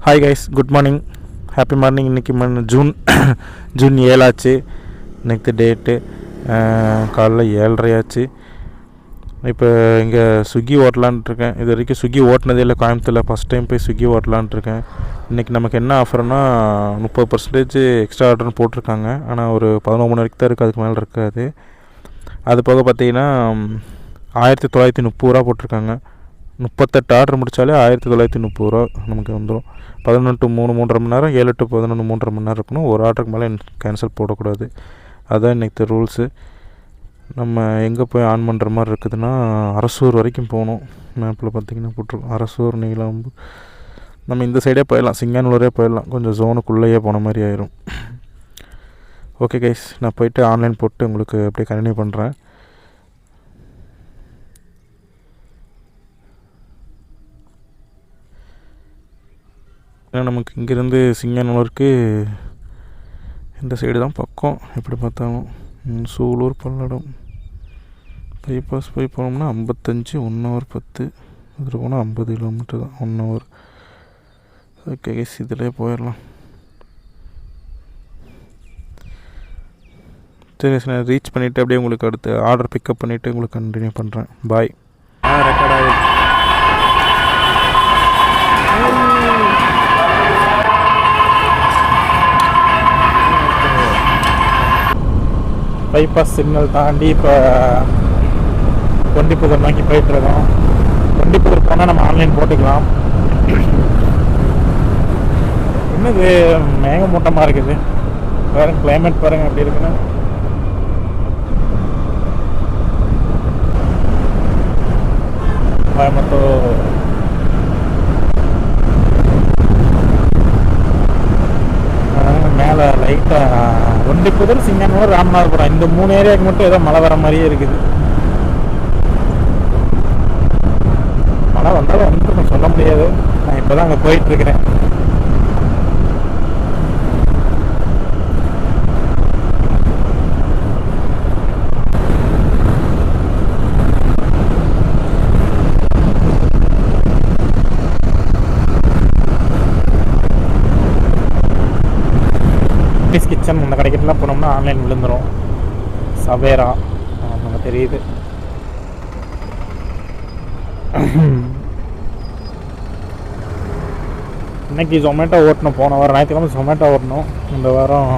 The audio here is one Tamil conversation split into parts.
Hi guys, good morning, happy morning. இன்றைக்கி ஜூன் 7 ஆச்சு. நெக்ஸ்ட் டேட்டு காலைல 7:30 ஆச்சு. இப்போ இங்கே ஸ்விக்கி ஓட்டலான்ட்ருக்கேன். இது வரைக்கும் ஸ்விக்கி ஓட்டினதே இல்லை கோயம்புத்தூரில். ஃபஸ்ட் டைம் போய் ஸ்விக்கி ஓட்டலான்ட்ருக்கேன். இன்றைக்கி நமக்கு என்ன ஆஃபர்னா 30% எக்ஸ்ட்ரா ஆர்டர்னு போட்டிருக்காங்க. ஆனால் ஒரு 11 மணி வரைக்கும் தான் இருக்குது, அதுக்கு மேலே இருக்காது. அது போக பார்த்தீங்கன்னா 1930 ரூபா போட்டிருக்காங்க. 38 ஆர்டர் முடித்தாலே 1930 ரூபா நமக்கு வந்துடும். 11 to 3 3.5 மணி நேரம், 7 to 11 3.5 மணி நேரம் இருக்கணும். ஒரு ஆர்டருக்கு மேலே கேன்சல் போடக்கூடாது. அதுதான் இன்றைக்கி ரூல்ஸு. நம்ம எங்கே போய் ஆன் பண்ணுற மாதிரி இருக்குதுன்னா அரசூர் வரைக்கும் போகணும். மேப்பில் பார்த்திங்கன்னா போட்டிருக்கோம் அரசூர், நீலாம்பு. நம்ம இந்த சைடே போயிடலாம், சிங்கானூரே போயிடலாம். கொஞ்சம் ஜோனுக்குள்ளேயே போன மாதிரி ஆயிரும். ஓகே கைஸ், நான் போயிட்டு ஆன்லைன் போட்டு உங்களுக்கு அப்படியே கண்டினியூ பண்ணுறேன். ஏன்னா நமக்கு இங்கேருந்து சிங்கானூருக்கு இந்த சைடு தான் பக்கம். எப்படி பார்த்தாலும் சூலூர், பல்லடம் பைபாஸ் போய் போனோம்னா 55, 1 hour 10, இதில் போனால் 50 கிலோமீட்டர் தான், 1 hour. ஓகே கைஸ், இதிலே போயிடலாம். சரி, நான் ரீச் பண்ணிவிட்டு அப்படியே உங்களுக்கு அடுத்து ஆர்டர் பிக்கப் பண்ணிவிட்டு உங்களுக்கு கண்டினியூ பண்ணுறேன். பாய். ரெக்கார்ட் ஆகுது. பைபாஸ் சிக்னல் தாண்டி இப்போ கொண்டிப்புதூர் நோக்கி போயிட்டுருக்கோம். கொண்டிப்புதூர் போனால் நம்ம ஆன்லைன் போட்டுக்கலாம். என்னது மேகமூட்டமாக இருக்குது, வேறு கிளைமேட் பாருங்கள் எப்படி இருக்குன்னு. கோயம்புத்தூர் மேலே லைட்டாக கொண்டிப்புதூர், சிங்கானூர், ராமநாதபுரம் இந்த 3 ஏரியாவுக்கு மட்டும் ஏதோ மழை வர மாதிரியே இருக்குது. மழை வந்தாலும் வந்துட்டு சொல்ல முடியாது. நான் இப்போ தான் அங்கே போயிட்டுருக்கிறேன். கிச்சன் அந்த கடைக்கிட்டலாம் போனோம்னா ஆன்லைன் விழுந்துடும். சவேரா நமக்கு தெரியுது. இன்னைக்கு ஜொமேட்டோ ஓட்டணும். போன வாரம் ஞாயிற்றுக்கிழமை ஜொமேட்டோ ஓட்டணும். இந்த வாரம்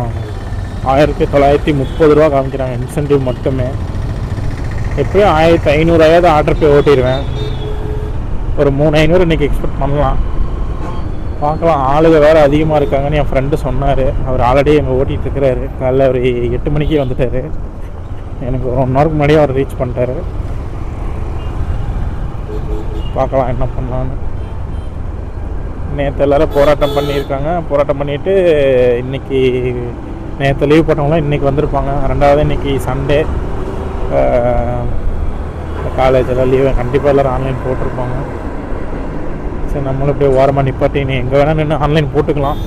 1930 ரூபா காமிக்கிறாங்க இன்சென்டிவ் மட்டுமே. எப்படியும் 1500 ஆர்டர் போய் ஓட்டிடுவேன். ஒரு 3500 இன்றைக்கி எக்ஸ்பெக்ட் பண்ணலாம். பார்க்கலாம். ஆளுங்க வேறு அதிகமாக இருக்காங்கன்னு என் ஃப்ரெண்டு சொன்னார். அவர் ஆல்ரெடி எங்கே ஓட்டிகிட்டு இருக்கிறாரு. காலைல ஒரு 8 மணிக்கே வந்துட்டார். எனக்கு ஒரு 1 ஹவருக்கு முன்னாடியே அவர் ரீச் பண்ணிட்டாரு. பார்க்கலாம் என்ன பண்ணலான்னு. நேற்று எல்லோரும் போராட்டம் பண்ணியிருக்காங்க. போராட்டம் பண்ணிவிட்டு இன்றைக்கி நேற்று லீவ் போட்டவங்களாம் இன்றைக்கி வந்திருப்பாங்க. 2வது இன்றைக்கி சண்டே, காலேஜ் எல்லாம் லீவு. கண்டிப்பாக எல்லோரும் ஆன்லைன் போட்டிருப்பாங்க. சரி, நம்மளும் இப்படியே ஓரமாக நிப்பாட்டி நீ எங்கே வேணால் நின்று ஆன்லைன் போட்டுக்கலாம்.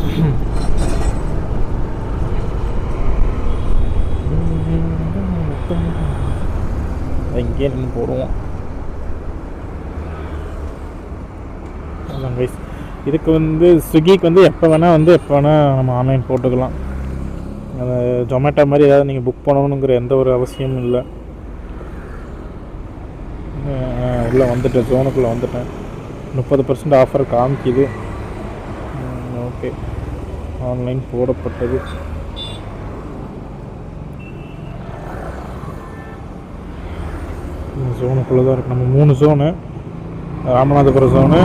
இங்கேயே நின்று போடுவோம். இதுக்கு ஸ்விக்கிக்கு எப்போ வேணால் எப்போ வேணால் நம்ம ஆன்லைன் போட்டுக்கலாம். அந்த ஜொமேட்டோ மாதிரி ஏதாவது நீங்கள் புக் பண்ணணுங்கிற எந்த ஒரு அவசியமும் இல்லை. உள்ளே வந்துட்டேன், ஜோனுக்குள்ளே வந்துட்டேன். 30% ஆஃபர் காமிக்குது. ஓகே, ஆன்லைன் போடப்பட்டது. ஜோனுக்குள்ளே தான் இருக்குது. நம்ம 3 zone: Ramanathapuram zone,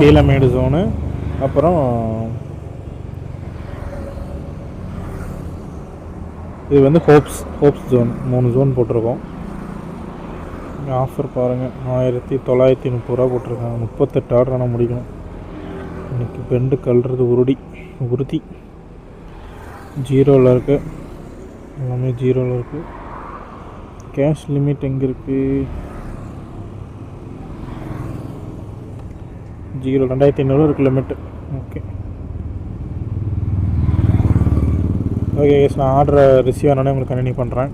Keezhamedu zone, அப்புறம் இது ஹோப்ஸ் ஜோன். 3 ஜோன் போட்டிருக்கோம். ஆஃபர் பாருங்கள், 1930 ரூபா போட்டிருக்காங்க. 38 ஆர்டர் ஆனால் முடிக்கணும். இன்றைக்கி பெண்டு கல்றது உறுதி 0ல் இருக்குது. எல்லாமே 0ல் இருக்குது. கேஷ் லிமிட் எங்கே இருக்குது? 0, 2500 இருக்குது லிமிட்டு. ஓகே ஓகே கேஸ், நான் ஆர்டரை ரிசீவ் ஆனோடனே உங்களுக்கு கண்டினியூ பண்ணுறேன்.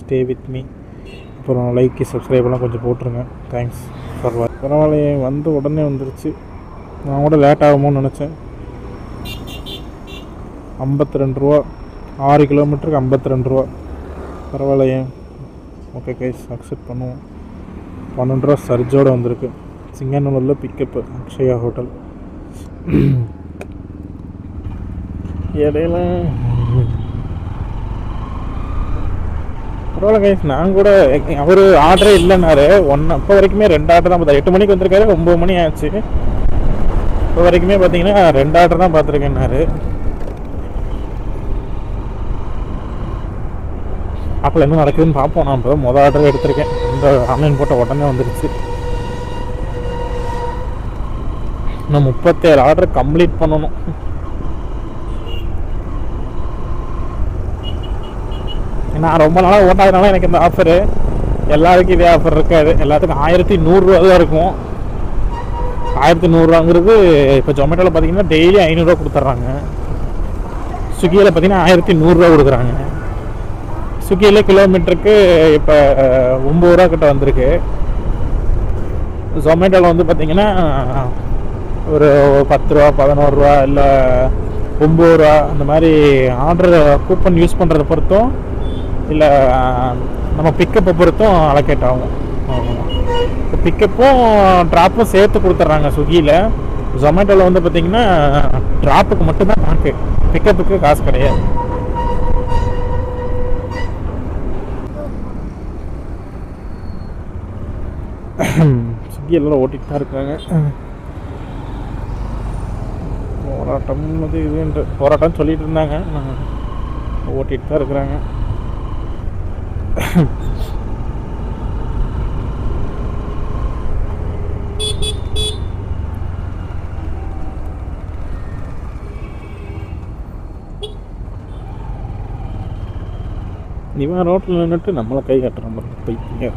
Stay with me. அப்புறம் லைக், சப்ஸ்கிரைபெல்லாம் கொஞ்சம் போட்டுருங்க. தேங்க்ஸ் ஃபார் வாட்சிங். பரவாயில்லையே, வந்த உடனே வந்துருச்சு. நான் கூட லேட் ஆகுமோன்னு நினச்சேன். 52 ரூபா, 6 கிலோமீட்டருக்கு 52 ரூபா. பரவாயில்லையே. ஓகே கைஸ், அக்செப்ட் பண்ணுவோம். 12 ரூபா சர்ஜோடு வந்திருக்கு. சிங்கநல்லூரில் பிக்கப்பு அக்ஷயா ஹோட்டல். இடையில பரவாயில்ல கைஸ். நான் கூட அவர் ஆர்டரே இல்லைன்னாரு. இப்போ வரைக்குமே 2 ஆர்டர் தான் பார்த்தா. 8 மணிக்கு வந்திருக்காரு, 9 மணி ஆச்சு. இப்போ வரைக்குமே பார்த்தீங்கன்னா 2 ஆர்டர் தான் பார்த்துருக்கேன்னாரு. அப்போ என்ன நடக்குதுன்னு பார்ப்போம். நான் இப்போ மொதல் ஆர்டர் எடுத்திருக்கேன். இந்த ஆன்லைன் போட்ட உடனே வந்துருச்சு. இன்னும் 37 ஆர்டர் கம்ப்ளீட் பண்ணணும். நான் ரொம்ப நாளாக ஓட்டாதனால எனக்கு இந்த ஆஃபரு. எல்லாருக்கும் இதே ஆஃபர் இருக்காது. எல்லாத்துக்கும் 1100 ரூபா தான் இருக்கும். 1100 ரூபாங்கிறது இப்போ ஜொமேட்டோவில் பார்த்தீங்கன்னா டெய்லி 500 ரூபா கொடுத்துட்றாங்க. ஸ்விக்கியில் பார்த்தீங்கன்னா 1100 ரூபா கொடுக்குறாங்க. ஸ்விக்கியில் கிலோமீட்டருக்கு இப்போ 9 ரூபா கிட்ட வந்திருக்கு. ஜொமேட்டோவில் வந்து பார்த்தீங்கன்னா ஒரு 10 ரூபா, 11 ரூபா, இல்லை 9 ரூபா, அந்த மாதிரி ஆர்டர் கூப்பன் யூஸ் பண்ணுறத பொறுத்தும் இல்லை நம்ம பிக்கப்பை பொறுத்தும் அலோகேட் ஆகும். இப்போ பிக்கப்பும் ட்ராப்பும் சேர்த்து கொடுத்துட்றாங்க ஸ்விக்கியில். ஜொமேட்டோவில் வந்து பார்த்திங்கன்னா ட்ராப்புக்கு மட்டும்தான் கணக்கு, பிக்கப்புக்கு காசு கிடையாது. ஸ்விக்கி எல்லாம் ஓட்டிகிட்டு தான் இருக்காங்க. போராட்டம் அது இதுன்ற போராட்டம் சொல்லிட்டு இருந்தாங்க. ஓட்டிகிட்டு தான் இருக்கிறாங்க. இவன் ரோட்டில் நின்றுட்டு நம்மளை கை கட்டுறான் பைத்திங்க.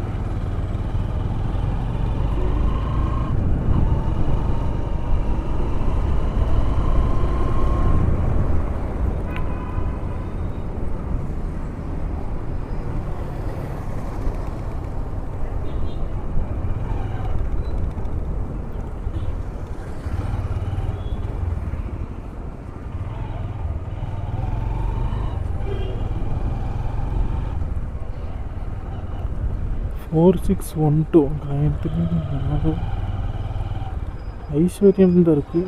ஃபோர் 612 காயத்துக்கு ஐஸ்வர்யம் தான் இருக்கு.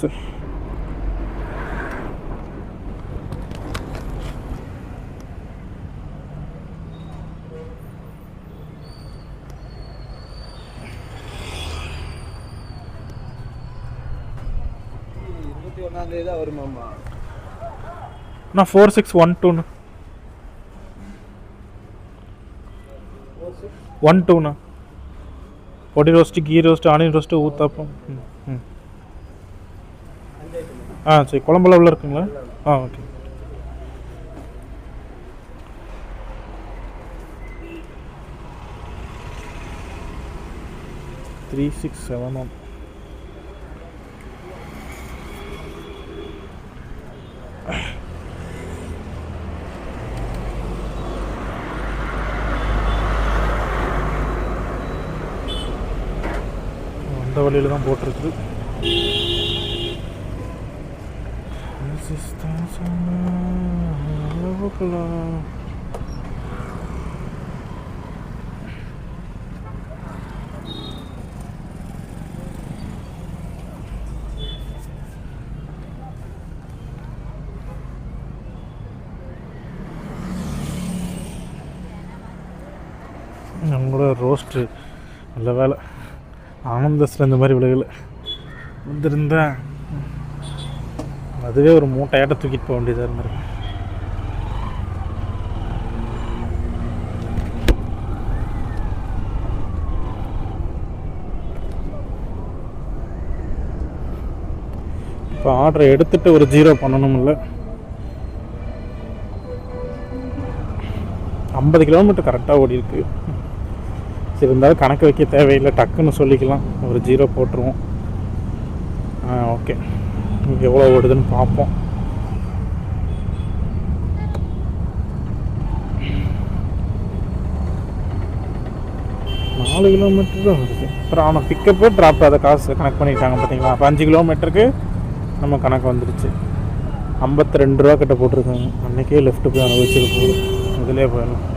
சரி, நான் 4612 12 podi roast, ghee roast, onion roast, uttapam. சரி, குழம்புல உள்ள இருக்குங்களா? ஓகே. த்ரீ 671. அந்த வழியில் தான் போட்டிருக்குது. நம்மளோட ரோஸ்ட்டு நல்ல வேலை ஆனந்தஸில் இந்த மாதிரி விலைகள் வந்திருந்தா அதுவே ஒரு மூட்டையாட்ட தூக்கிட்டு போக வேண்டியதாக இருந்திருக்கு. இப்போ ஆர்டரை எடுத்துகிட்டு ஒரு 0 பண்ணணும்ல. 50 கிலோமீட்டர் கரெக்டாக ஓடி இருக்கு. சரி, இருந்தாலும் கணக்கு வைக்க தேவையில்லை, டக்குன்னு சொல்லிக்கலாம். ஒரு 0 போட்டுருவோம். ஓகே, எவ்வளோ ஓடுதுன்னு பார்ப்போம். 4 கிலோமீட்டர் தான் வருது. அப்புறம் அவனை பிக்கப்பு ட்ராப் அதை காசு கனெக்ட் பண்ணிட்டாங்க பார்த்தீங்களா. அப்போ 5 கிலோமீட்டருக்கு நம்ம கணக்கு வந்துடுச்சு. 52 ரூபா கிட்ட போட்டிருக்காங்க. அன்றைக்கே லெஃப்ட்டு போய் அனுபவிச்சது போதும், இதிலே போயிடலாம்.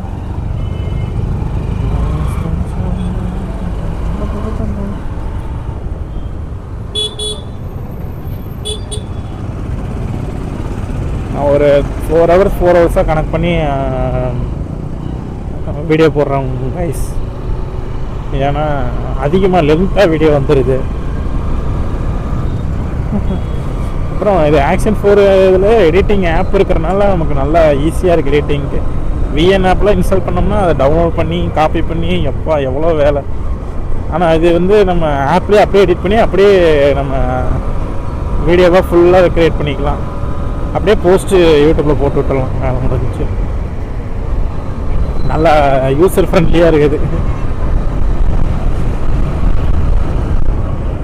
நான் ஒரு 4 ஹவர்ஸாக கனெக்ட் பண்ணி வீடியோ போடுறேன் கைஸ். ஏன்னா அதிகமாக லென்த்தாக வீடியோ வந்துடுது. அப்புறம் இது ஆக்ஷன் 4 இதில் எடிட்டிங் ஆப் இருக்கிறனால நமக்கு நல்லா ஈஸியாக இருக்குது எடிட்டிங்க்கு. விஎன் ஆப்பில் இன்ஸ்டால் பண்ணோம்னா அதை டவுன்லோட் பண்ணி காப்பி பண்ணி எவ்வளோ வேலை. ஆனால் அது வந்து நம்ம ஆப்லேயே அப்படியே எடிட் பண்ணி அப்படியே நம்ம வீடியோவாக ஃபுல்லாக க்ரியேட் பண்ணிக்கலாம். அப்படியே போஸ்ட்டு யூடியூப்பில் போட்டு விட்டுடலாம். வேலை முடிஞ்சிச்சு. நல்லா யூசர் ஃப்ரெண்ட்லியாக இருக்குது.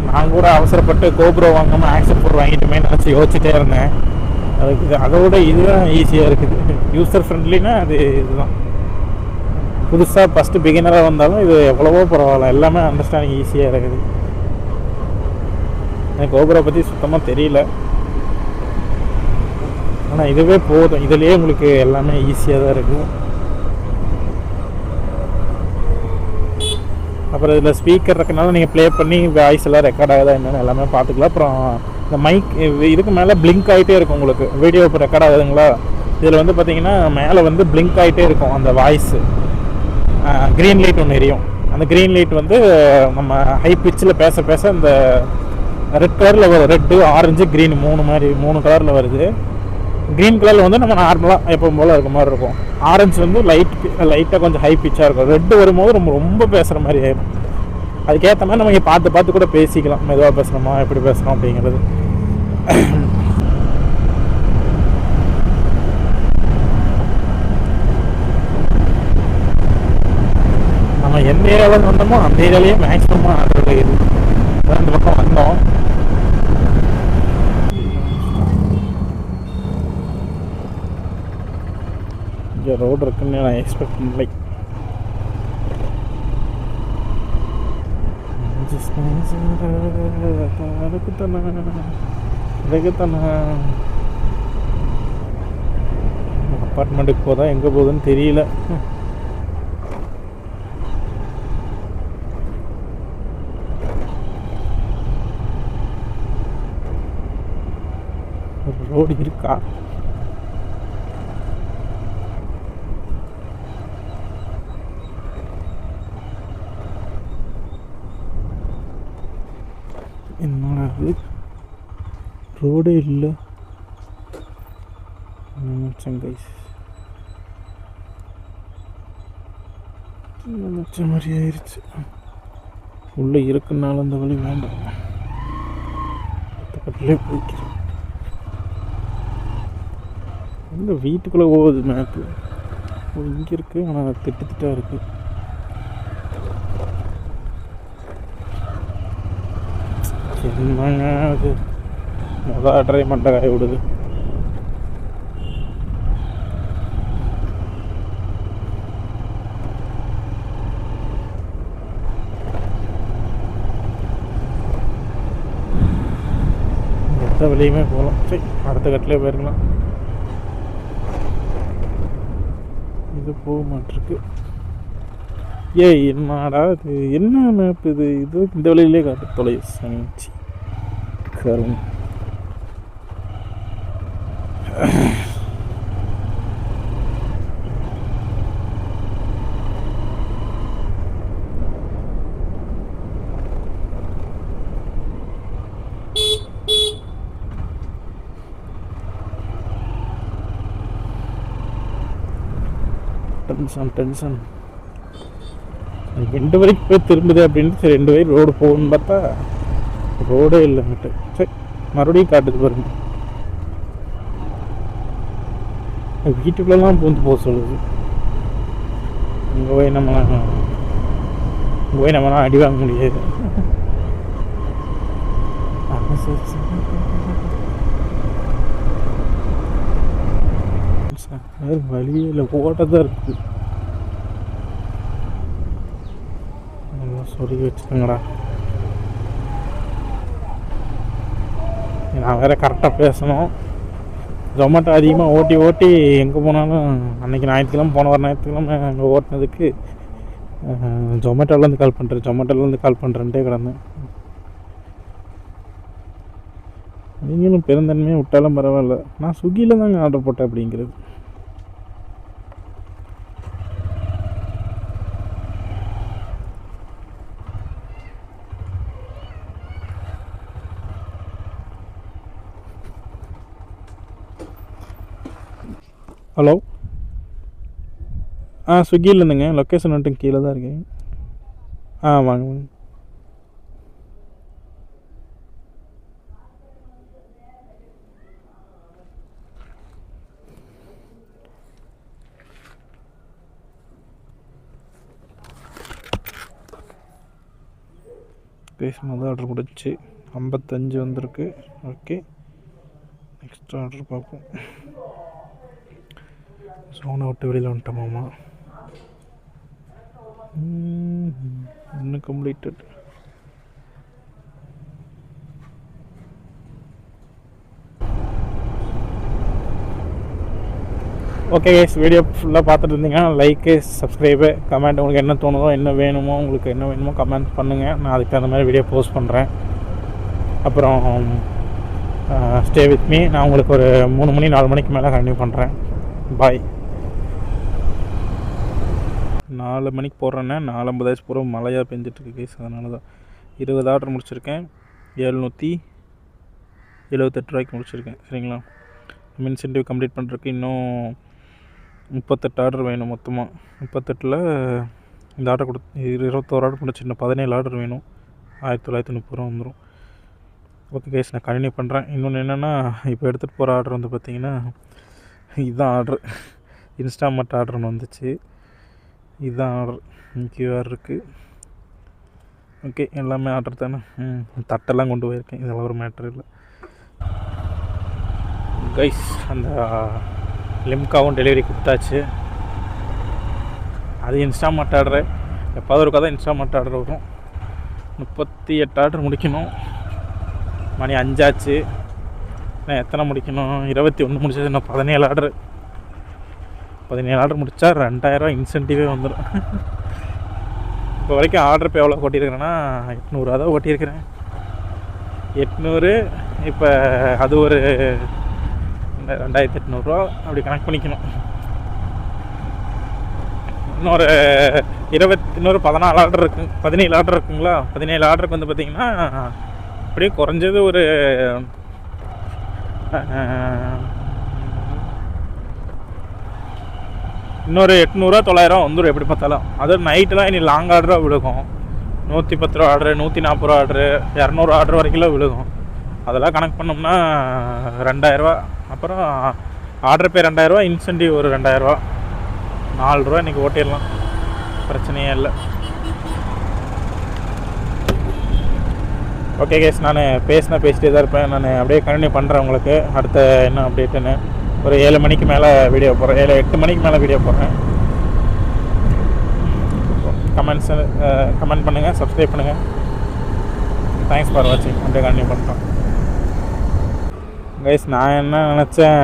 நான் கூட அவசரப்பட்டு கோப்ரோ வாங்காமல் ஆக்ஷன் 4 வாங்கிட்டுமே நினச்சி யோசிச்சுட்டே இருந்தேன். அதுக்கு அதோட இதுதான் ஈஸியாக இருக்குது. யூசர் ஃப்ரெண்ட்லினா அது இதுதான். புதுசாக ஃபஸ்ட்டு பிகினராக வந்தாலும் இது எவ்வளவோ பரவாயில்ல, எல்லாமே அண்டர்ஸ்டாண்டிங் ஈஸியாக இருக்குது. எனக்கு கோப்ரோ பற்றி சுத்தமாக தெரியல, ஆனால் இதுவே போதும். இதுலேயே உங்களுக்கு எல்லாமே ஈஸியாக தான் இருக்குது. அப்புறம் இதில் ஸ்பீக்கர் இருக்கனால நீங்கள் ப்ளே பண்ணி வாய்ஸ் எல்லாம் ரெக்கார்ட் ஆகுதா என்னென்னு எல்லாமே பார்த்துக்கலாம். அப்புறம் இந்த மைக் இதுக்கு மேலே பிளிங்க் ஆகிட்டே இருக்கும் உங்களுக்கு. வீடியோ இப்போ ரெக்கார்ட் ஆகுதுங்களா, இதில் வந்து பார்த்திங்கன்னா மேலே வந்து பிளிங்க் ஆகிட்டே இருக்கும் அந்த வாய்ஸு. க்ரீன் லைட் ஒன்று எரியும். அந்த க்ரீன் லைட் வந்து நம்ம ஹை பிச்சில் பேச பேச இந்த ரெட் கலரில் வரும். ரெட்டு, ஆரஞ்சு, க்ரீன் 3 கலரில் வருது. க்ரீன் கலரில் வந்து நம்ம நார்மலாக எப்போ போல் இருக்க மாதிரி இருக்கும். ஆரஞ்சு வந்து லைட்டாக கொஞ்சம் ஹை பிச்சாக இருக்கும். ரெட்டு வரும்போது ரொம்ப பேசுகிற மாதிரி ஆயிடும். அதுக்கேற்ற மாதிரி நம்ம இங்கே பார்த்து கூட பேசிக்கலாம். மெதுவாக பேசணுமா, எப்படி பேசணும் அப்படிங்கிறது. நம்ம எந்த ஏரியாவில் வந்தோமோ அந்த ஏரியாலேயே மேக்ஸிமமாக ஆடுறது இது. இந்த பக்கம் வந்தோம். இங்கே ரோடு இருக்குன்னு நான் எக்ஸ்பெக்ட் பண்ணலை. அப்பார்ட்மெண்ட்டுக்கு போதா எங்கே போகுதுன்னு தெரியல. ரோடு இருக்கா? என்னடா இது, ரோடே இல்லை. கைஸ் நினச்ச மாதிரி ஆயிடுச்சு. உள்ளே இருக்குனால அந்த வழி வேண்டாம், பக்கத்துலேயே போய்க்கிறேன். எங்கே வீட்டுக்குள்ளே போகுது மேப்பு. இங்கே இருக்குது, ஆனால் திட்டாக இருக்குது. என்னங்க அது ட்ரை மண்டை காய விடுது. எந்த வழியுமே போகலாம். சரி, அடுத்த கட்டிலே போயிருக்கலாம். இது போக மாட்டிருக்கு. என்னடா இது, என்ன மேப் இது? இந்த வழியிலே காட்டு தொலை சமைச்சு கரும். டென்ஷன் 2 வரைக்கும் போய் திரும்புது அப்படின்ட்டு சரி 2 வரைக்கும் ரோடு போகணுன்னு பார்த்தா ரோடே இல்லைங்கிட்டு. சரி, மறுபடியும் காட்டுது பாருங்க. வீட்டுக்குள்ளெல்லாம் பூந்து போக சொல்லுது. இங்கே போய் நம்மளாம் அடி வாங்க முடியாது. வழியில் ஓட்டதான் இருக்குது. சொருகி வச்சுக்கோங்கடா. நான் வேறு கரெக்டாக பேசணும். ஜொமேட்டோ அதிகமாக ஓட்டி ஓட்டி எங்கே போனாலும் அன்றைக்கி ஞாயிற்றுக்கிழமை போன வாரம் ஞாயிற்றுக்கிழமை அங்கே ஓட்டினதுக்கு ஜொமேட்டோலேருந்து கால் பண்ணுறேன்ட்டே கிடந்தேன். நீங்களும் பெருந்தன்மையாக விட்டாலும் பரவாயில்ல, நான் ஸ்விக்கியில் தாங்க ஆர்டர் போட்டேன் அப்படிங்கிறது. ஹலோ, ஸ்விக்கியில் இருந்துங்க. லொக்கேஷன் வந்துட்டு கீழே தான் இருக்கேன். வாங்க வாங்க. மொதல் ஆர்டர் முடிச்சு 55 வந்திருக்கு. ஓகே, நெக்ஸ்ட் ஆர்டர் பார்ப்போம். சோனை விட்டு வெளியில் வந்துட்டோமாம்மா. இன்னும் கம்ப்ளீட்டட். ஓகே கைஸ், வீடியோ ஃபுல்லாக பார்த்துட்டு இருந்தீங்கன்னா லைக்கு, சப்ஸ்கிரைபு, கமெண்ட், உங்களுக்கு என்ன தோணுதோ, என்ன வேணுமோ, உங்களுக்கு என்ன வேணுமோ கமெண்ட் பண்ணுங்கள். நான் அதுக்கு தகுந்த மாதிரி வீடியோ போஸ்ட் பண்ணுறேன். அப்புறம் ஸ்டே வித் மீ. நான் உங்களுக்கு ஒரு 3 மணி 4 மணிக்கு மேலே கண்டினியூ பண்ணுறேன். பாய். 4 மணிக்கு போடுறேன்னா 4:50 பூரா மழையாக பெஞ்சிட்ருக்கு கைஸ். அதனால தான் 20 ஆர்டர் முடிச்சிருக்கேன். 778 ரூபாய்க்கு முடிச்சிருக்கேன். சரிங்களா? இன்சென்டிவ் கம்ப்ளீட் பண்ணுறதுக்கு இன்னும் 38 ஆர்டர் வேணும். மொத்தமாக 38ல் இந்த ஆர்டர் 21 ஆர்டர் முடிச்சு இன்னும் 17 ஆர்டர் வேணும். 1930 ரூபா வந்துடும். ஓகே கைஸ், நான் கண்டினியூ பண்ணுறேன். இன்னொன்று என்னென்னா, இப்போ எடுத்துகிட்டு போகிற ஆர்டர் வந்து பார்த்திங்கன்னா, இதுதான் ஆர்டர். இன்ஸ்டாமார்ட் ஆர்டர் ஒன்று வந்துச்சு. இதுதான் ஆர்டர். QR இருக்குது. ஓகே, எல்லாமே ஆர்டர் தானே. தட்டெல்லாம் கொண்டு போயிருக்கேன். இதெல்லாம் ஒரு மேட்ரு இல்லை கைஸ். அந்த லிம்காவும் டெலிவரி கொடுத்தாச்சு. அது இன்ஸ்டாமார்ட் ஆர்டரு. எப்பாவது ஒருக்கா தான் இன்ஸ்டாமார்ட் ஆர்டர் வரும். 38 ஆர்டர் முடிக்கணும். மணி 5 ஆச்சு. நான் எத்தனை முடிக்கணும்? 21 முடிச்சது. இன்னும் 17 ஆர்டர். 17 ஆர்டர் முடித்தா 2000 ரூபா இன்சென்டிவே வந்துடும். இப்போ வரைக்கும் ஆர்டர் இப்போ எவ்வளோ ஓட்டியிருக்கிறேன்னா 800 தான் ஓட்டியிருக்கிறேன். 800. இப்போ அது ஒரு 2800 ரூபா அப்படி கணக்கு பண்ணிக்கணும். இன்னொரு 14 ஆர்டர் இருக்குது. 17 ஆர்டர் இருக்குங்களா? 17 ஆர்டருக்கு வந்து பார்த்திங்கன்னா அப்படியே குறைஞ்சது ஒரு இன்னொரு 800 900 வந்துடும் எப்படி பார்த்தாலும். அதுவும் நைட்டெலாம் இனி லாங் ஆர்டராக விழுகும். 110 ரூபா ஆர்டரு, 140 ரூபா ஆர்டரு, 200 ஆர்டர் வரைக்கும் விழுகும். அதெல்லாம் கணக்கு பண்ணோம்னா 2000 ரூபா. அப்புறம் ஆர்டர் பே 2000 ரூபா, இன்சென்டிவ் ஒரு 2000 ரூபா. 4 ரூபா இன்றைக்கி ஓட்டிடலாம், பிரச்சனையே இல்லை. ஓகே கேஸ், நான் பேசிட்டே தான் இருப்பேன். நான் அப்படியே கண்டினியூ பண்ணுறேன். உங்களுக்கு அடுத்த என்ன அப்டேட்டுன்னு ஒரு 7 மணிக்கு மேலே வீடியோ போடுறேன். 8 மணிக்கு மேலே வீடியோ போடுறேன். கமெண்ட் பண்ணுங்கள், சப்ஸ்கிரைப் பண்ணுங்கள். தேங்க்ஸ் ஃபார் வாட்சிங். அப்படியே கண்டினியூ பண்ணுறோம் கைஸ். நான் என்ன நினச்சேன்,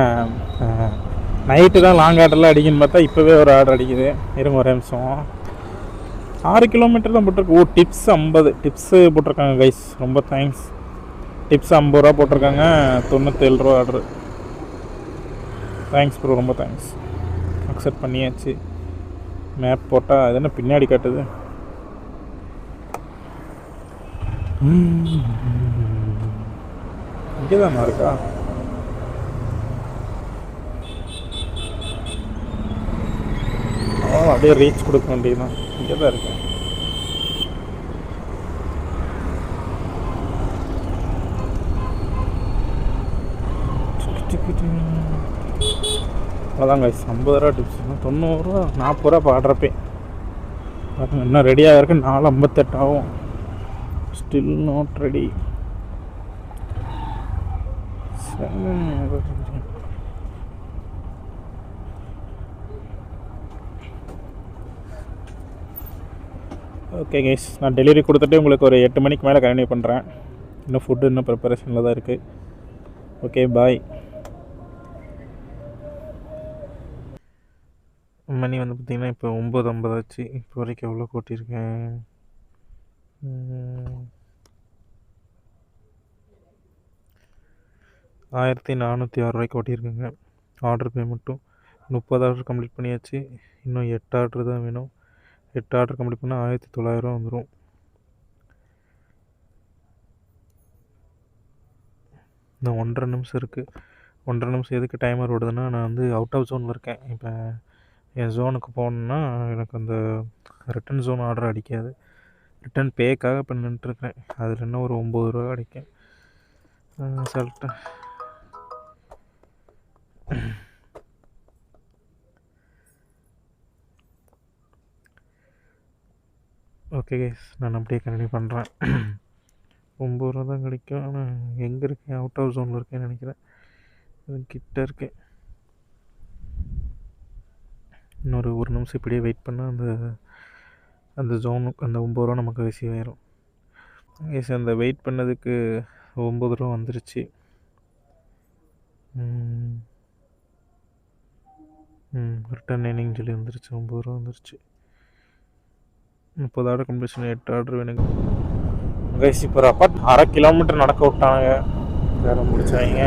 நைட்டு தான் லாங் ஆர்டர்லாம் அடிக்குன்னு பார்த்தா இப்போவே ஒரு ஆர்டர் அடிக்குது. இருங்க ஒரு நிமிஷம். 6 கிலோமீட்டர் தான் போட்டிருக்கு. டிப்ஸ் 50 டிப்ஸு போட்டிருக்காங்க கைஸ். ரொம்ப தேங்க்ஸ். டிப்ஸ் 50 ரூபா போட்டிருக்காங்க. 97 ரூபா ஆர்டரு. தேங்க்ஸ் ப்ரோ, ரொம்ப தேங்க்ஸ். அக்செப்ட் பண்ணியாச்சு. மேப் போட்டால் அது என்ன பின்னாடி காட்டுது? இங்கே தான் இருக்கா? அப்படியே ரீச் கொடுக்க வேண்டியதுதான். இங்கே தான் இருக்கேன். அவ்வளோதான் கைஸ். 50 ரூபா டிப்ஸ். 90 ரூபா 40 ரூபா பாடுறப்பே. இன்னும் ரெடியாக இருக்கு. 4:58 ஆகும். Still not ready. Okay guys, நான் டெலிவரி கொடுத்துட்டு உங்களுக்கு ஒரு 8 மணிக்கு மேலே கண்டினியூ பண்ணுறேன். இன்னும் ஃபுட்டு இன்னும் ப்ரிப்பரேஷனில் தான் இருக்குது. Okay bye. மணி வந்து பார்த்திங்கன்னா இப்போ 9:50 ஆச்சு. இப்போ வரைக்கும் எவ்வளோ கூட்டியிருக்கேன்? 1406 ரூபாய்க்கு ஓட்டியிருக்கேங்க. ஆர்டர் பேமெண்ட்டும் 30 ஆர்டர் கம்ப்ளீட் பண்ணியாச்சு. இன்னும் 8 ஆர்டர் தான் வேணும். 8 ஆர்டர் கம்ப்ளீட் பண்ணால் 1900 வந்துடும். இன்னும் 1.5 நிமிஷம் இருக்குது. 1.5 நிமிஷம் எதுக்கு டைமர் ஓடுதுன்னா, நான் வந்து அவுட் ஆஃப் ஜோனில் இருக்கேன். இப்போ என் ஜோனுக்கு போகணுன்னா எனக்கு அந்த ரிட்டன் ஜோன் ஆர்டர் அடிக்காது. ரிட்டன் பேக்காக இப்போ நின்றுட்டுருக்கேன். அதில் இன்னும் ஒரு 9 ரூபா அடிக்கும். சொல்லிட்டேன். ஓகே கைஸ், நான் அப்படியே கண்டினியூ பண்ணுறேன். 9 ரூபா தான் கிடைக்கும். ஆனால் எங்கே இருக்கேன்? அவுட் ஆஃப் ஜோனில் இருக்கேன்னு நினைக்கிறேன். கிட்ட இருக்கேன். இன்னொரு 1 நிமிஷம் இப்படியே வெயிட் பண்ணால் அந்த ஜோனுக்கு அந்த 9 ரூபா நமக்கு ரிசீவ் ஆயிரும். கைஸ், அந்த வெயிட் பண்ணதுக்கு 9 ரூபா வந்துருச்சு. ரிட்டன் ஏர்னிங் சொல்லி வந்துருச்சு. 9 ரூபா வந்துருச்சு. 30 ஆர்டர் கம்ப்ளீஷன், 8 ஆர்டர் வேணுங்க. கைஸ், இப்போ ஒரு அரை கிலோமீட்டர் நடக்க விட்டாங்க. வேறு முடிச்சாங்க.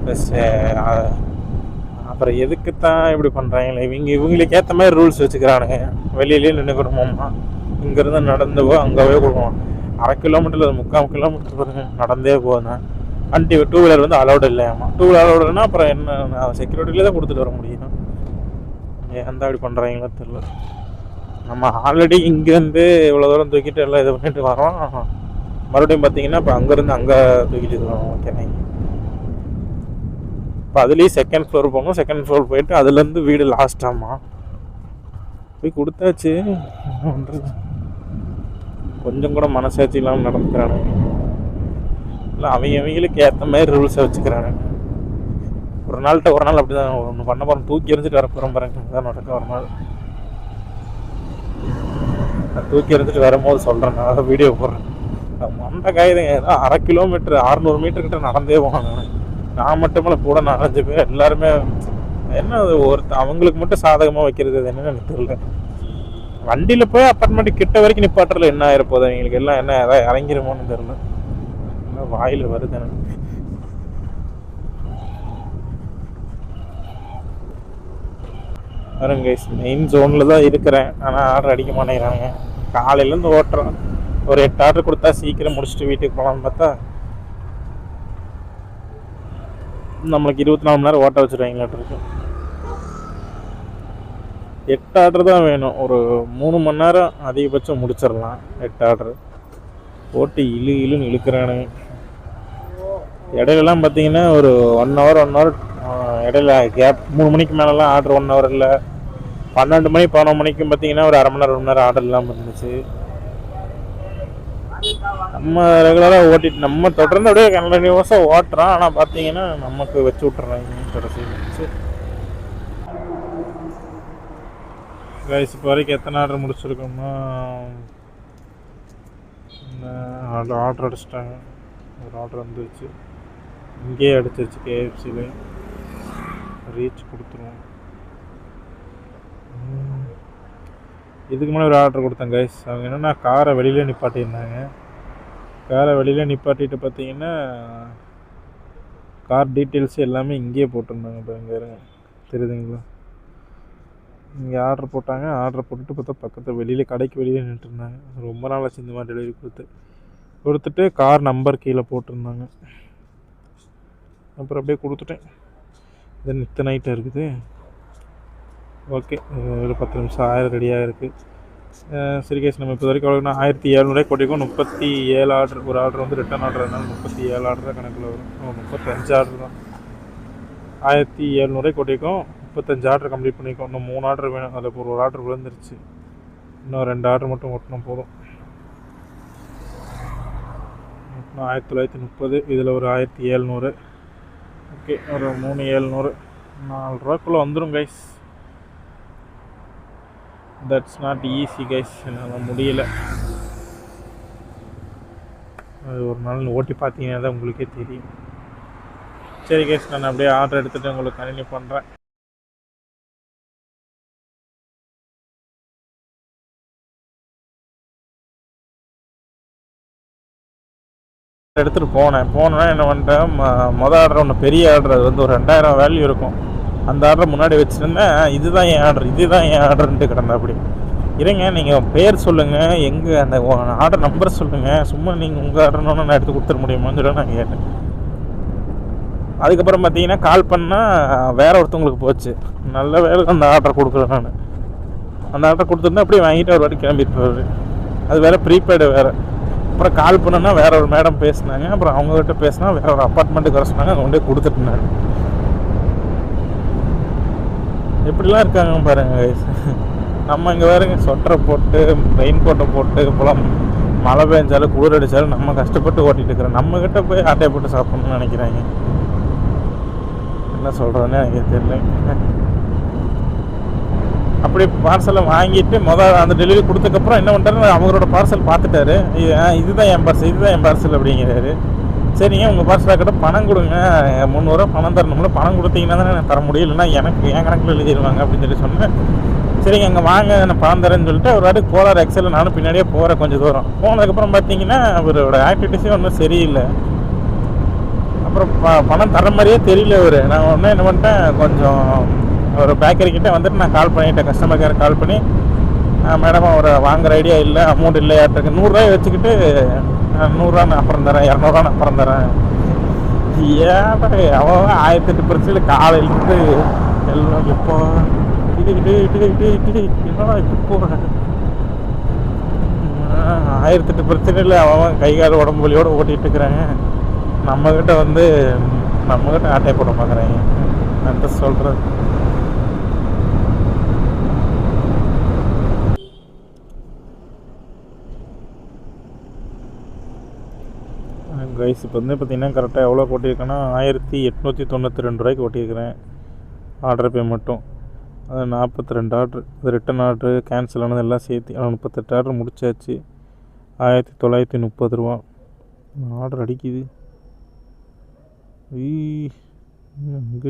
ப்ளஸ் அப்புறம் எதுக்கு தான் இப்படி பண்ணுறாங்களே இவங்களுக்கு ஏற்ற மாதிரி ரூல்ஸ் வச்சுக்கிறானுங்க. வெளியிலே நின்றுக்கணுமாம்மா, இங்கேருந்து நடந்து போ அங்கேவே கொடுக்கணும். அரை கிலோமீட்டரில் 3/4 கிலோமீட்டர் பாருங்க நடந்தே போனேன். வண்டி 2 வீலர் வந்து அலௌடு இல்லையாம்மா. 2 வீலர் அலௌடுனா அப்புறம் என்ன, செக்யூரிட்டிலே தான் கொடுத்துட்டு வர முடியும். ஏன் அப்படி பண்ணுறாங்களோ தெரியல. நம்ம ஆல்ரெடி இங்கேருந்து இவ்வளோ தூரம் தூக்கிட்டு எல்லாம் இது பண்ணிட்டு வரோம். மறுபடியும் பார்த்தீங்கன்னா இப்போ அங்கேருந்து அங்கே தூக்கிட்டு வரோம். ஓகேங்க, இப்போ அதுலேயும் செகண்ட் ஃப்ளோர் போகணும். செகண்ட் ஃப்ளோர் போயிட்டு அதுலேருந்து வீடு லாஸ்ட்டாமா போய் கொடுத்தாச்சு. பண்ணுறது கொஞ்சம் கூட மனசாட்சி இல்லாமல் நடந்துக்கிறானுங்க. இல்லை அவங்களுக்கு ஏற்ற மாதிரி ரூல்ஸை வச்சுக்கிறானுங்க. ஒரு நாள்கிட்ட ஒரு நாள் அப்படி தான் ஒன்று பண்ண போகிறோம். தூக்கி எறிஞ்சிட்டு வர போகிறோம் பாருங்க. தான் நடக்க ஒரு நாள் நான் தூக்கி எறிஞ்சிட்டு வரும்போது சொல்கிறேன். நான் வீடியோ போடுறேன். மண்டை காயுதுங்க. ஏதோ அரை கிலோமீட்டர் 600 மீட்டர் கிட்ட நடந்தே போவாங்க. நான் மட்டுமே கூட 4-5 பேர் எல்லாருமே என்ன அவங்களுக்கு மட்டும் சாதகமாக வைக்கிறது அது என்னன்னு எனக்கு தெரியல. வண்டியில் போய் அப்பார்ட்மெண்ட் கிட்ட வரைக்கும் நிப்பாட்டுறதுல என்ன ஆயிருப்போது அவங்களுக்கு எல்லாம் என்ன ஏதாவது இறங்கிருமோன்னு தெரியல. வாயில் வருது எனக்கு. வரும் கைஸ், மெயின் ஜோனில் தான் இருக்கிறேன். ஆனால் ஆர்டர் அடிக்க மாட்டேங்கிறாங்க. காலையிலேருந்து ஓட்டுறோம். ஒரு 8 ஆர்டர் கொடுத்தா சீக்கிரம் முடிச்சுட்டு வீட்டுக்கு போகலான்னு பார்த்தா நம்மளுக்கு 24 மணி நேரம் ஓட்ட வச்சுருவாங்களாட்டு இருக்கு. 8 ஆர்டர் தான் வேணும். ஒரு 3 மணி நேரம் அதிகபட்சம் முடிச்சிடலாம். 8 ஆர்டர் போட்டு இழுன்னு இழுக்கிறானுங்க. இடையிலலாம் பார்த்தீங்கன்னா ஒரு 1 ஹவர் இடையில கேப். 3 மணிக்கு மேலெலாம் ஆர்டர் 1 ஹவர் இல்லை. 12 மணி 11 மணிக்கும் பார்த்தீங்கன்னா ஒரு அரை மணி நேரம் 1 மணி நேரம் ஆர்டர் இல்லாமல் இருந்துச்சு. நம்ம ரெகுலராக ஓட்டிட்டு நம்ம தொடர்ந்து அப்படியே கண்டினியூஸாக ஓட்டுறோம். ஆனால் பார்த்தீங்கன்னா நமக்கு வச்சு விட்டுறாங்க கடைசி வச்சு. கைஸ், இப்போ வரைக்கும் எத்தனை ஆர்டர் முடிச்சிருக்கோம்னா ஆர்டர் அடிச்சிட்டாங்க. ஒரு ஆர்டர் வந்துருச்சு. இங்கேயே அடிச்சிருச்சு. KFCல ரீச் கொடுத்துருவோம். இதுக்கு முன்னாடி ஒரு ஆர்டர் கொடுத்தேன் கைஸ். அவங்க என்னென்னா காரை வெளியிலே நிப்பாட்டியிருந்தாங்க. காரை வெளியிலே நிப்பாட்டிட்டு பார்த்தீங்கன்னா கார் டீட்டெயில்ஸ் எல்லாமே இங்கேயே போட்டிருந்தாங்க. இப்போ இங்கே இருங்க, தெரியுதுங்களா? இங்கே ஆர்டர் போட்டாங்க. ஆர்டர் போட்டுட்டு பார்த்தா பக்கத்தில் வெளியிலே கடைக்கு வெளியே நின்றுருந்தாங்க. ரொம்ப நாள் ஆச்சு இந்த மாதிரி டெலிவரி கொடுத்துட்டு கார் நம்பர் கீழே போட்டிருந்தாங்க. அப்புறம் அப்படியே கொடுத்துட்டேன். தென் இத்தனை நைட்டாக இருக்குது. ஓகே, ஒரு 10 நிமிஷம் ரெடியாக இருக்குது. சரி கேஸ், நம்ம இப்போ வரைக்கும் எவ்வளோனா 1700 கொட்டிக்கும். 37 ஆர்டர். ஒரு ஆர்டர் வந்து ரிட்டன் ஆர்டர் இருந்தாலும் 37 ஆர்டர் தான் கணக்கில் வரும். 35 ஆர்டர் தான். 1700 கொட்டிக்கும். 35 ஆர்டர் கம்ப்ளீட் பண்ணிக்கும். இன்னும் 3 ஆர்டர் வேணும். அதில் ஒரு ஆர்டர் விழுந்துருச்சு. இன்னும் 2 ஆர்டர் மட்டும் ஓட்டினா போதும். 1930. இதில் ஒரு 1700. ஓகே, ஒரு 3700 4 ரூபாய்க்குள்ளே வந்துடும் guys. That's not easy guys, என்னால் முடியல. அது ஒரு நாள் ஓட்டி பார்த்தீங்கன்னா தான் உங்களுக்கே தெரியும். சரி கைஸ், நான் அப்படியே ஆர்டர் எடுத்துகிட்டு உங்களுக்கு கண்டினியூ பண்ணுறேன். எடுத்துகிட்டு போனேன்னா என்ன பண்ணிட்டேன், மொதல் ஆர்டர் ஒன்று பெரிய ஆர்டர், அது வந்து ஒரு 2000 வேல்யூ இருக்கும். அந்த ஆர்டரை முன்னாடி வச்சுருந்தேன். இதுதான் என் ஆர்டர்ன்ட்டு கிடந்தா அப்படி. இருங்க, நீங்கள் பேர் சொல்லுங்கள், எங்கே அந்த ஆர்டர் நம்பர் சொல்லுங்கள், சும்மா நீங்கள் உங்கள் ஆர்டர்னு நான் எடுத்து கொடுத்துட முடியுமான்னு சொல்லி நான் கேட்டேன். அதுக்கப்புறம் பார்த்தீங்கன்னா கால் பண்ணால் வேற ஒருத்தவங்களுக்கு போச்சு. நல்ல வேலை அந்த ஆர்டர் கொடுக்குறேன் நான். அந்த ஆர்டர் கொடுத்துருந்தா அப்படியே வாங்கிட்டு ஒரு வாட்டி கிளம்பிட்டு. அது வேறு ப்ரீபெய்டு வேறு. அப்புறம் கால் பண்ணோன்னா வேற ஒரு மேடம் பேசினாங்க. அப்புறம் அவங்ககிட்ட பேசினா வேற ஒரு அப்பார்ட்மெண்ட்டுக்கு வர சொன்னாங்க. அங்கே கொண்டு போய் கொடுத்துட்டேன். எப்படிலாம் இருக்காங்க பாருங்க. நம்ம இங்கே வேறுங்க சொட்டரை போட்டு ரெயின் கோட்டை போட்டு இப்போலாம் மழை பெஞ்சாலும் குளிர் அடித்தாலும் நம்ம கஷ்டப்பட்டு ஓட்டிகிட்டு இருக்கிறோம். நம்மக்கிட்ட போய் ஆட்டையை போட்டு சாப்பிட்ணுன்னு நினைக்கிறாங்க. என்ன சொல்கிறதுன்னு எனக்கு தெரியல. அப்படி பார்சலை வாங்கிட்டு அந்த டெலிவரி கொடுத்ததுக்கப்புறம் என்ன பண்ணுறாரு, அவங்களோட பார்சல் பார்த்துட்டாரு. இதுதான் என் பார்சல் அப்படிங்கிறாரு. சரிங்க, உங்கள் பார்சலாக கிட்ட பணம் கொடுங்க, 300 ரூபா பணம் தரணும்ல, பணம் கொடுத்தீங்கன்னா தானே எனக்கு தர முடியும், இல்லைன்னா எனக்கு என் கணக்கில் எழுதிடுவாங்க அப்படின்னு சொல்லி சொன்னேன். சரிங்க, அங்கே வாங்க, நான் பணம் தரேன்னு சொல்லிட்டு ஒரு வாட்டி போகிறார். எக்ஸலில் நானும் பின்னாடியே போகிறேன். கொஞ்சம் தூரம் போனதுக்கப்புறம் பார்த்தீங்கன்னா அவரோட ஆக்டிவிட்டிஸே ஒன்றும் சரியில்லை. அப்புறம் பணம் தர மாதிரியே தெரியல அவர். நான் ஒன்று என்ன பண்ணிட்டேன், கொஞ்சம் ஒரு பேக்கரிக்கிட்ட வந்துட்டு நான் கால் பண்ணிட்டேன், கஸ்டமர் கேர் கால் பண்ணி, மேடம் அவர் வாங்குகிற ஐடியா இல்லை, அமௌண்ட் இல்லையாட்டிருக்கு, 100 ரூபாய் வச்சுக்கிட்டு 100 ரூபா நான் அப்புறம் தரேன், 200 ரூபா நான் அப்புறம் தரேன். ஏன்டா அவன் 1008 பிரச்சனை காலையிலேருந்து எல்லாம் இப்போ என்னடா இப்போ போகிறேன். 1008 பிரச்சனையில் அவன் கை கால் உடம்பு வலியோடு ஓட்டிகிட்டு இருக்கிறாங்க. நம்மக்கிட்ட வந்து நம்மக்கிட்ட ஆட்டை போட பார்க்குறாங்க. நான் தான் சொல்கிறேன். கைஸ், இப்போ வந்து பார்த்திங்கன்னா கரெக்டாக எவ்வளோ ஓட்டியிருக்கேன்னா 1892 ரூபாய்க்கு ஓட்டியிருக்கிறேன். ஆர்டர் பே மட்டும் அது 42 ஆர்ட்ரு. அது ரிட்டன் ஆர்ட்ரு கேன்சல் ஆனது எல்லாம் சேர்த்து 38 ஆர்டர் முடிச்சாச்சு. 1930 ரூபா ஆர்டர் அடிக்குது.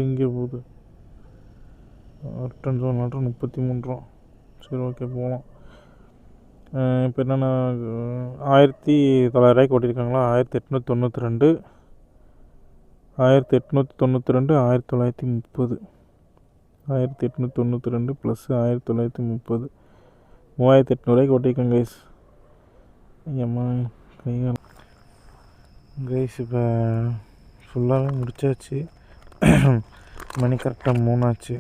இங்கே போகுது. ரிட்டன் ஜோன் ஆர்டர் 33 ரூபா. சரி, ஓகே, போகலாம். இப்போ என்னென்னா 1900 ரூபாய்க்கு ஓட்டியிருக்காங்களா. 1892 1930 1892 ப்ளஸ் 1930 3800 ரூபாய்க்கு ஓட்டியிருக்கேன் கைஸ். ஐயம்மா கைகள் கைஸ். இப்போ ஃபுல்லாகவே முடிச்சாச்சு. மணி கரெக்டாக 3 ஆச்சு.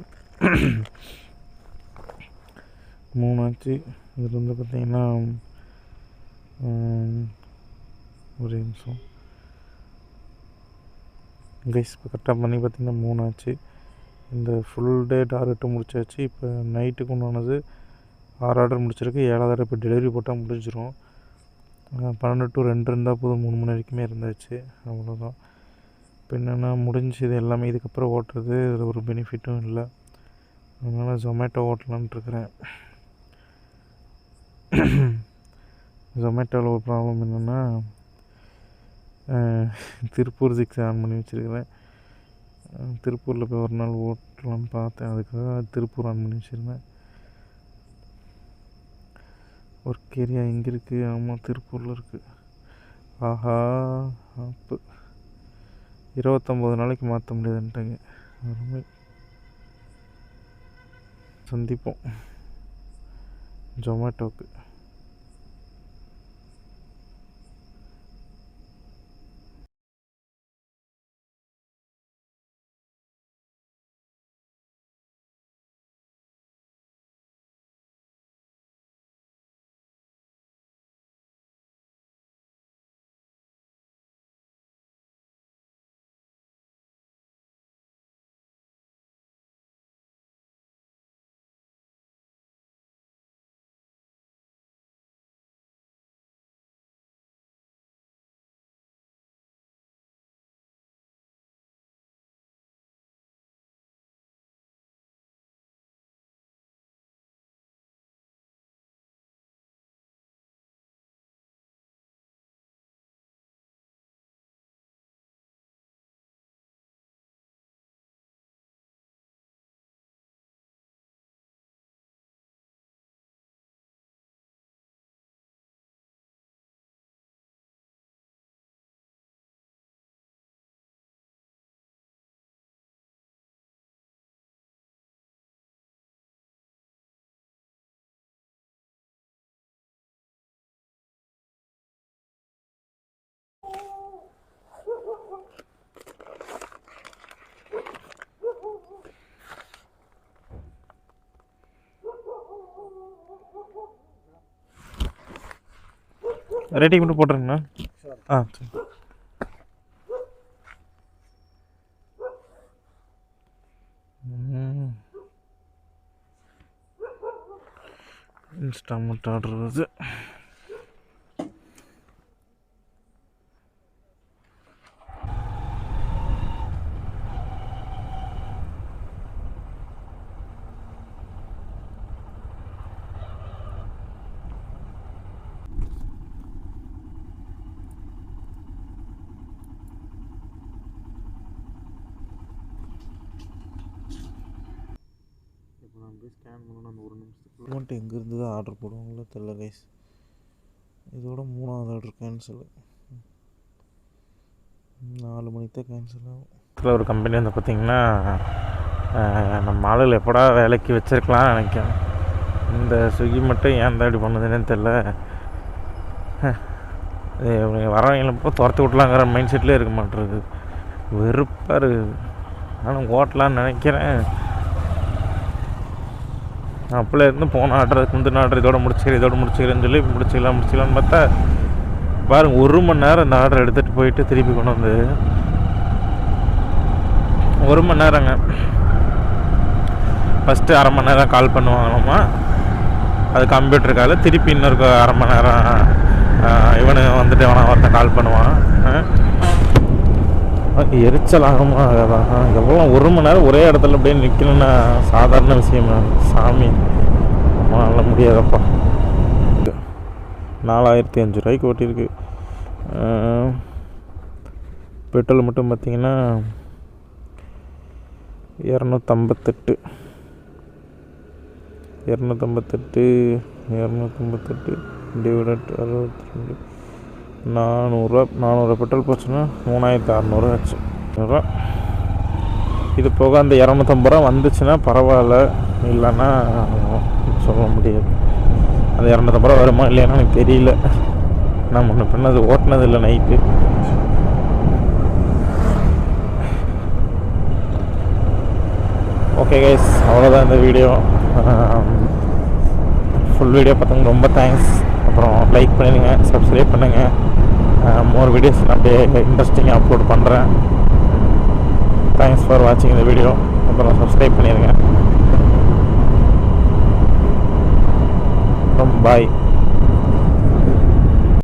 இது வந்து பார்த்திங்கன்னா ஒரு நிமிஷம் கைஸ். இப்போ கரெக்டாக பண்ணி பார்த்திங்கன்னா 3 ஆச்சு. இந்த ஃபுல் டே டார்கெட்டு முடிச்சாச்சு. இப்போ நைட்டுக்கு ஒன்றானது 6 ஆர்டர் முடிச்சிருக்கு. 7வது ஆர்டர் இப்போ டெலிவரி போட்டால் முடிஞ்சிடும். 12 to 2 இருந்தால் போதும், 3 மணி வரைக்குமே இருந்தாச்சு. அவ்வளோதான். இப்போ என்னென்னா முடிஞ்சு இது எல்லாமே. இதுக்கப்புறம் ஓட்டுறது இதில் ஒரு பெனிஃபிட்டும் இல்லை. அதனால் ஜொமேட்டோ ஓட்டலான்ட்ருக்கிறேன். ஜொமேட்டோவில் ஒரு ப்ராப்ளம் என்னென்னா திருப்பூர் 6 ஆன் பண்ணி வச்சுருக்கிறேன். திருப்பூரில் போய் ஒரு நாள் ஓட்டலான்னு பார்த்தேன். அதுக்காக திருப்பூர் ஆன் பண்ணி வச்சுருந்தேன். ஒர்க் ஏரியா எங்கே இருக்குது? ஆமாம், திருப்பூரில் இருக்குது. ஆஹா, அப்போ 29 நாளைக்கு மாற்ற முடியாதுன்ட்டாங்க. அருமை. சந்திப்போம் ஜொமேட்டோவுக்கு. ரேட்டிங் மட்டும் போட்டுருங்கண்ணா. சரி. இன்ஸ்டால்மெண்ட் ஆர்டர் வருது. ஸ்கேன் பண்ணணும். அந்த 1 நிமிஷத்துக்கு மட்டும் எங்கேருந்து தான் ஆர்டர் போடுவாங்களோ தெரியல கைஸ். இதோட 3வது ஆர்டர் கேன்சல். 4 மணிக்கு தான் கேன்சல் ஆகும். இதில் ஒரு கம்பெனி வந்து பார்த்திங்கன்னா நம்ம ஆளுகள் எப்படா வேலைக்கு வச்சுருக்கலாம் நினைக்கிறேன். இந்த ஸ்விக்கி மட்டும் ஏன் தான் இப்படி பண்ணுதுன்னு தெரில. வரவங்களை துரத்தி விட்லாங்கிற மைண்ட் செட்லேயே இருக்க மாட்டேறது. வெறுப்பாக இருக்குது. நானும் ஓட்டலான்னு நினைக்கிறேன். அப்போல இருந்து போன ஆர்டருக்கு முந்தின ஆர்டர் இதோட முடிச்சுக்கிறேன்னு சொல்லி முடிச்சிக்கலான்னு பார்த்தா பாருங்கள் 1 மணி நேரம் இந்த ஆர்டர் எடுத்துகிட்டு போயிட்டு திருப்பி கொண்டு வந்து 1 மணி நேரங்க. ஃபஸ்ட்டு அரை மணி நேரம் கால் பண்ணுவாங்களாமா, அது கம்ப்யூட்டர் கால். திருப்பி இன்னொரு அரை மணி நேரம் இவனு வந்துட்டு ஒருத்தன் கால் பண்ணுவான். எரிச்சல் ஆகுமா? எவ்வளோ 1 மணி நேரம் ஒரே இடத்துல அப்படியே நிற்கணுன்னா சாதாரண விஷயமா? சாமி நல்ல முடியாதப்பா. 4005 ரூபாய்க்கு ஓட்டியிருக்கு. பெட்ரோல் மட்டும் பார்த்திங்கன்னா 258 டிவைடட் 62 400 பெட்ரோல் போச்சுன்னா 3600 ஆச்சு. இது போக அந்த 250 ரூபா வந்துச்சுன்னா பரவாயில்ல, இல்லைன்னா சொல்ல முடியாது. அந்த 250 ரூபா வருமா இல்லைன்னா எனக்கு தெரியல. நான் முன்ன பின்ன அது ஓட்டினது இல்லை நைட்டு. ஓகே கைஸ், அவ்வளோதான் இந்த வீடியோ. ஃபுல் வீடியோ பார்த்தவங்க ரொம்ப தேங்க்ஸ். அப்புறம் லைக் பண்ணிடுங்க, சப்ஸ்கிரைப் பண்ணுங்கள். மோர் வீடியோஸ் நான் அப்படியே இன்ட்ரெஸ்டிங்காக அப்லோட் பண்ணுறேன். தேங்க்ஸ் ஃபார் வாட்சிங் இந்த வீடியோ. அப்புறம் சப்ஸ்கிரைப் பண்ணிடுங்க. பாய்.